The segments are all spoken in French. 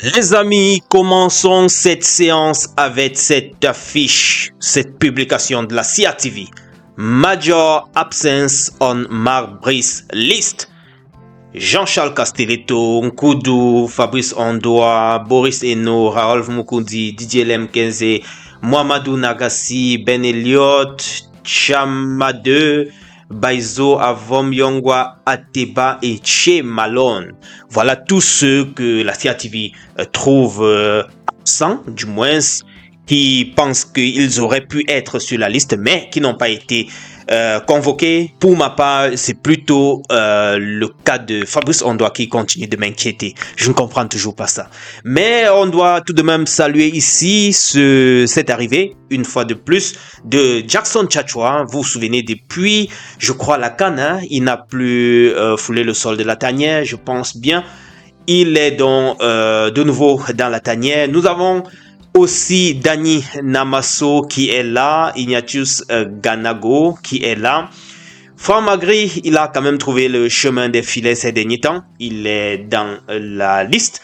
Les amis, commençons cette séance avec cette affiche, cette publication de la CRTV. Major absence on Marc Brice list. Jean-Charles Castelletto, Nkoudou, Fabrice Ondoa, Boris Eno, Raoul Mukundi, Didier Lemkenze, Mohamedou Nagassi, Ben Elliott, Chamade, Baizo, Avom Yongwa, Ateba et Che Malone. Voilà tous ceux que la CRTV trouve absents, du moins, qui pensent qu'ils auraient pu être sur la liste, mais qui n'ont pas été convoqués. Pour ma part, c'est plutôt le cas de Fabrice Ondoa qui continue de m'inquiéter. Je ne comprends toujours pas ça. Mais on doit tout de même saluer ici cette arrivée, une fois de plus, de Jackson Tchatchoua. Vous vous souvenez, depuis, je crois, la CAN, hein, il n'a plus foulé le sol de la tanière, je pense bien. Il est donc de nouveau dans la tanière. Nous avons aussi Dani Namasso qui est là, Ignatius Ganago qui est là. Franck Magri, il a quand même trouvé le chemin des filets ces derniers temps. Il est dans la liste.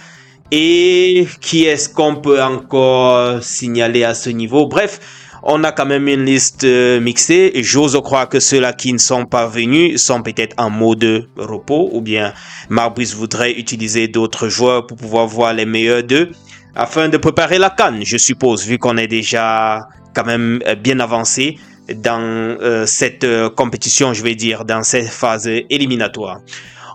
Et qui est-ce qu'on peut encore signaler à ce niveau? Bref, on a quand même une liste mixée. J'ose croire que ceux-là qui ne sont pas venus sont peut-être en mode repos ou bien Marc Brice voudrait utiliser d'autres joueurs pour pouvoir voir les meilleurs d'eux afin de préparer la CAN, je suppose, vu qu'on est déjà quand même bien avancé dans cette compétition, je vais dire, dans cette phase éliminatoire.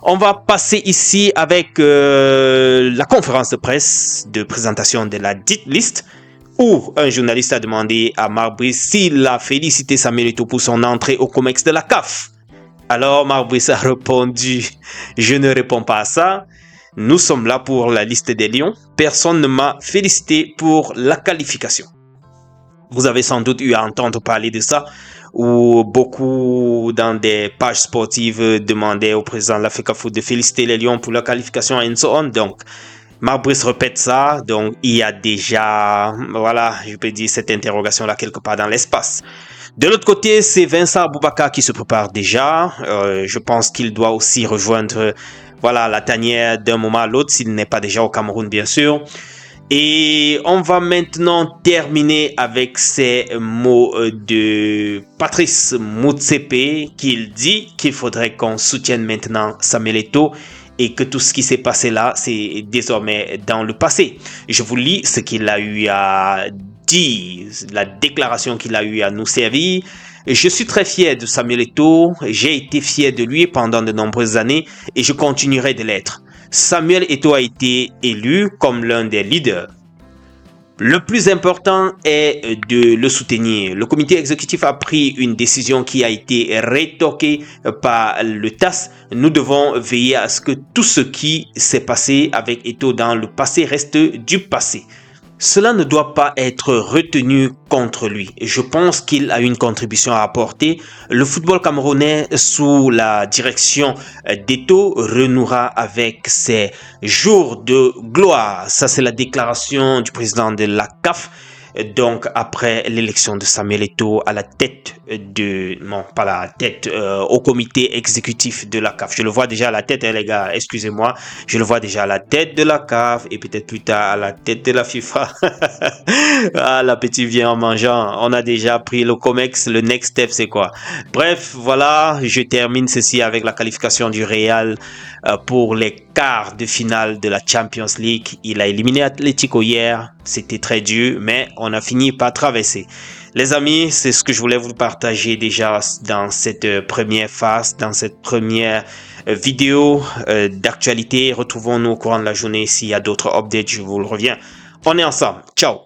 On va passer ici avec la conférence de presse de présentation de la dite liste, où un journaliste a demandé à Marc Brice s'il a félicité Samuel Eto'o pour son entrée au COMEX de la CAF. Alors Marc Brice a répondu « Je ne réponds pas à ça. Nous sommes là pour la liste des Lions. Personne ne m'a félicité pour la qualification. » Vous avez sans doute eu à entendre parler de ça, où beaucoup dans des pages sportives demandaient au président de l'Africa Foot de féliciter les Lions pour la qualification and so on. Donc, Marc Brice répète ça. Donc, il y a déjà, voilà, je peux dire cette interrogation-là quelque part dans l'espace. De l'autre côté, c'est Vincent Aboubakar qui se prépare déjà. Je pense qu'il doit aussi rejoindre la tanière d'un moment à l'autre, s'il n'est pas déjà au Cameroun, bien sûr. Et on va maintenant terminer avec ces mots de Patrice Motsepe, qui dit qu'il faudrait qu'on soutienne maintenant Samuel Eto'o et que tout ce qui s'est passé là, c'est désormais dans le passé. Je vous lis ce qu'il a eu à dire, la déclaration qu'il a eu à nous servir. Je suis très fier de Samuel Eto'o, j'ai été fier de lui pendant de nombreuses années et je continuerai de l'être. Samuel Eto'o a été élu comme l'un des leaders. Le plus important est de le soutenir. Le comité exécutif a pris une décision qui a été rétorquée par le TAS. Nous devons veiller à ce que tout ce qui s'est passé avec Eto'o dans le passé reste du passé. Cela ne doit pas être retenu contre lui. Je pense qu'il a une contribution à apporter. Le football camerounais sous la direction d'Eto'o renouera avec ses jours de gloire. Ça, c'est la déclaration du président de la CAF. Donc, après l'élection de Samuel Eto'o à la tête au comité exécutif de la CAF. Je le vois déjà à la tête, hein, les gars, excusez-moi. Je le vois déjà à la tête de la CAF et peut-être plus tard à la tête de la FIFA. Ah, l'appétit vient en mangeant. On a déjà pris le COMEX, le next step, c'est quoi? Bref, voilà, je termine ceci avec la qualification du Real pour les quarts de finale de la Champions League. Il a éliminé Atlético hier. C'était très dur, mais on a fini par traverser. Les amis, c'est ce que je voulais vous partager déjà dans cette première phase, dans cette première vidéo d'actualité. Retrouvons-nous au courant de la journée. S'il y a d'autres updates, je vous le reviens. On est ensemble. Ciao.